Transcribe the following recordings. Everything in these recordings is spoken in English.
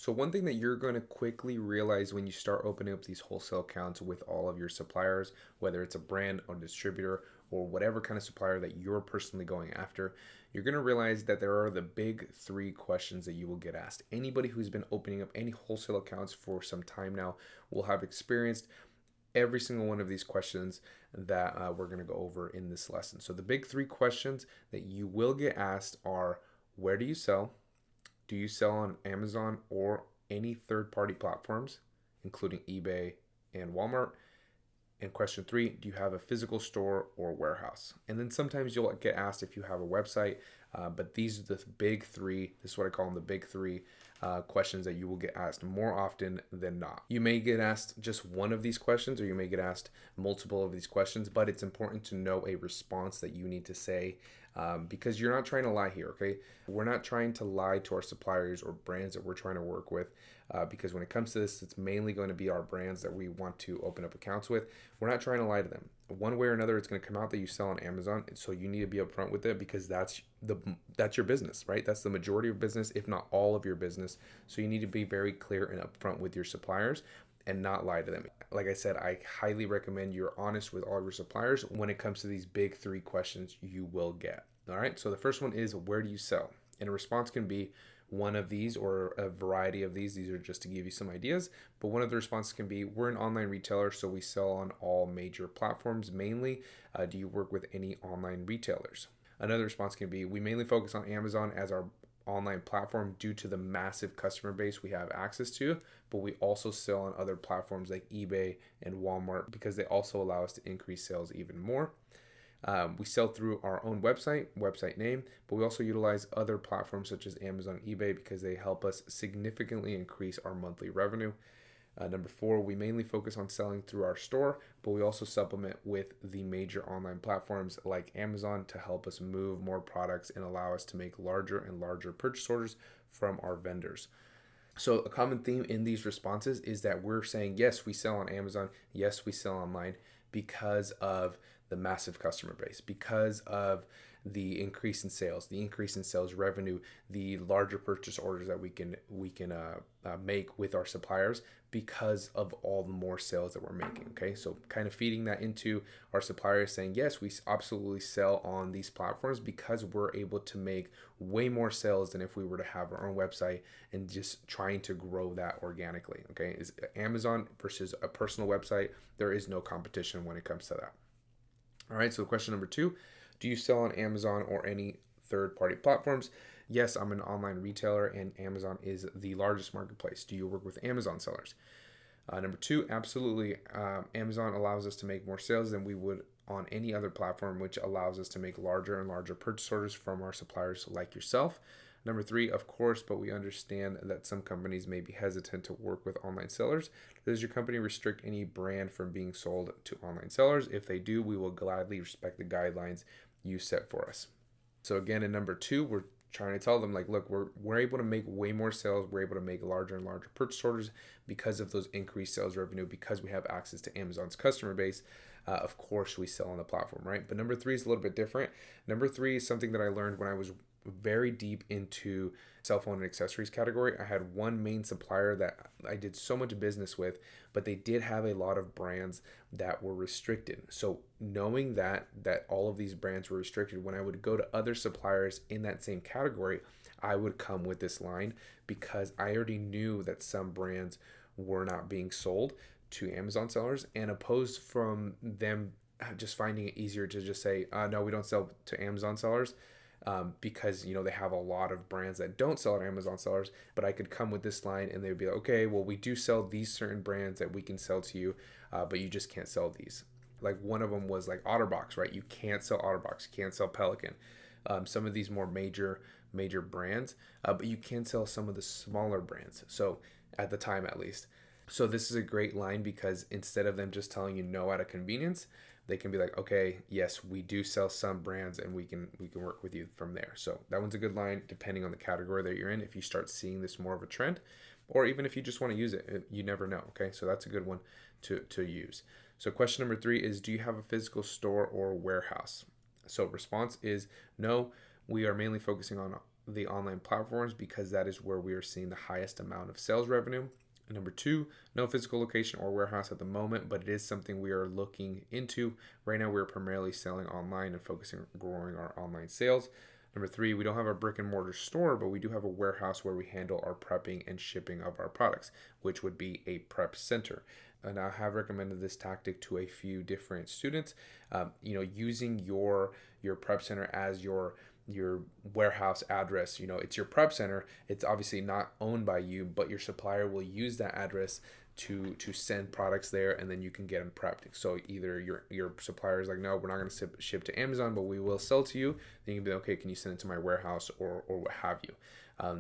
So one thing that you're going to quickly realize when you start opening up these wholesale accounts with all of your suppliers, whether it's a brand or distributor or whatever kind of supplier that you're personally going after, you're going to realize that there are the big three questions that you will get asked. Anybody who's been opening up any wholesale accounts for some time now will have experienced every single one of these questions that we're going to go over in this lesson. So the big three questions that you will get asked are: where do you sell? Do you sell on Amazon or any third-party platforms, including eBay and Walmart? And question three, do you have a physical store or warehouse? And then sometimes you'll get asked if you have a website, but these are the big three. This is what I call them, the big three questions that you will get asked more often than not. You may get asked just one of these questions, or you may get asked multiple of these questions, but it's important to know a response that you need to say, because you're not trying to lie here, okay? We're not trying to lie to our suppliers or brands that we're trying to work with, because when it comes to this, it's mainly going to be our brands that we want to open up accounts with. We're not trying to lie to them. One way or another, it's going to come out that you sell on Amazon, so you need to be upfront with it, because that's your business, right? That's the majority of business, if not all of your business. So you need to be very clear and upfront with your suppliers and not lie to them. Like I said, I highly recommend you're honest with all your suppliers when it comes to these big three questions you will get. All right, so the first one is, where do you sell? And a response can be one of these or a variety of these. These are just to give you some ideas, but one of the responses can be, we're an online retailer, so we sell on all major platforms mainly. Do you work with any online retailers? Another response can be, we mainly focus on Amazon as our online platform due to the massive customer base we have access to, but we also sell on other platforms like eBay and Walmart because they also allow us to increase sales even more. We sell through our own website name, but we also utilize other platforms such as Amazon, eBay, because they help us significantly increase our monthly revenue. Number four, we mainly focus on selling through our store, but we also supplement with the major online platforms like Amazon to help us move more products and allow us to make larger and larger purchase orders from our vendors. So a common theme in these responses is that we're saying, yes, we sell on Amazon, yes, we sell online, because of the massive customer base, because of the increase in sales, the increase in sales revenue, the larger purchase orders that we can make with our suppliers because of all the more sales that we're making. Okay, so kind of feeding that into our suppliers, saying, yes, we absolutely sell on these platforms because we're able to make way more sales than if we were to have our own website and just trying to grow that organically. Okay, is Amazon versus a personal website, there is no competition when it comes to that. All right, so question number two, do you sell on Amazon or any third-party platforms? Yes, I'm an online retailer and Amazon is the largest marketplace. Do you work with Amazon sellers? Number two, absolutely. Amazon allows us to make more sales than we would on any other platform, which allows us to make larger and larger purchase orders from our suppliers like yourself. Number three, of course, but we understand that some companies may be hesitant to work with online sellers. Does your company restrict any brand from being sold to online sellers? If they do, we will gladly respect the guidelines you set for us. So again, in number two, we're trying to tell them, like, look, we're able to make way more sales. We're able to make larger and larger purchase orders because of those increased sales revenue, because we have access to Amazon's customer base. Of course, we sell on the platform, right? But number three is a little bit different. Number three is something that I learned when I was very deep into cell phone and accessories category. I had one main supplier that I did so much business with, but they did have a lot of brands that were restricted. So knowing that all of these brands were restricted, when I would go to other suppliers in that same category, I would come with this line because I already knew that some brands were not being sold to Amazon sellers, and opposed from them just finding it easier to just say, no, we don't sell to Amazon sellers. Because they have a lot of brands that don't sell at Amazon sellers, but I could come with this line and they'd be like, okay, well, we do sell these certain brands that we can sell to you, but you just can't sell these. Like one of them was like OtterBox, right? You can't sell OtterBox, you can't sell Pelican. Some of these more major brands, but you can sell some of the smaller brands. So at the time, at least. So this is a great line because instead of them just telling you no out of convenience, they can be like, okay, yes, we do sell some brands and we can work with you from there. So that one's a good line depending on the category that you're in. If you start seeing this more of a trend, or even if you just want to use it, you never know. Okay, so that's a good one to use. So question number three is, do you have a physical store or warehouse? So response is no. We are mainly focusing on the online platforms because that is where we are seeing the highest amount of sales revenue. And number two, no physical location or warehouse at the moment, but it is something we are looking into. Right now, we're primarily selling online and focusing on growing our online sales. Number three, we don't have a brick and mortar store, but we do have a warehouse where we handle our prepping and shipping of our products, which would be a prep center. And I have recommended this tactic to a few different students. Using your prep center as your warehouse address. It's your prep center. It's obviously not owned by you, but your supplier will use that address to send products there, and then you can get them prepped. So either your supplier is like, no, we're not going to ship to Amazon, but we will sell to you. Then you can be okay, can you send it to my warehouse or what have you.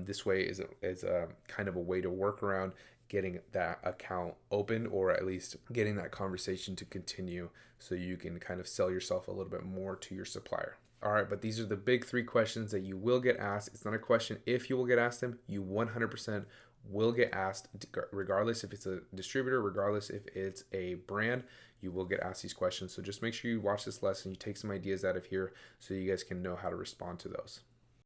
This way is a kind of a way to work around getting that account open, or at least getting that conversation to continue, so you can kind of sell yourself a little bit more to your supplier. All right, but these are the big three questions that you will get asked. It's not a question if you will get asked them. You 100% will get asked, regardless if it's a distributor, regardless if it's a brand, you will get asked these questions. So just make sure you watch this lesson, you take some ideas out of here so you guys can know how to respond to those.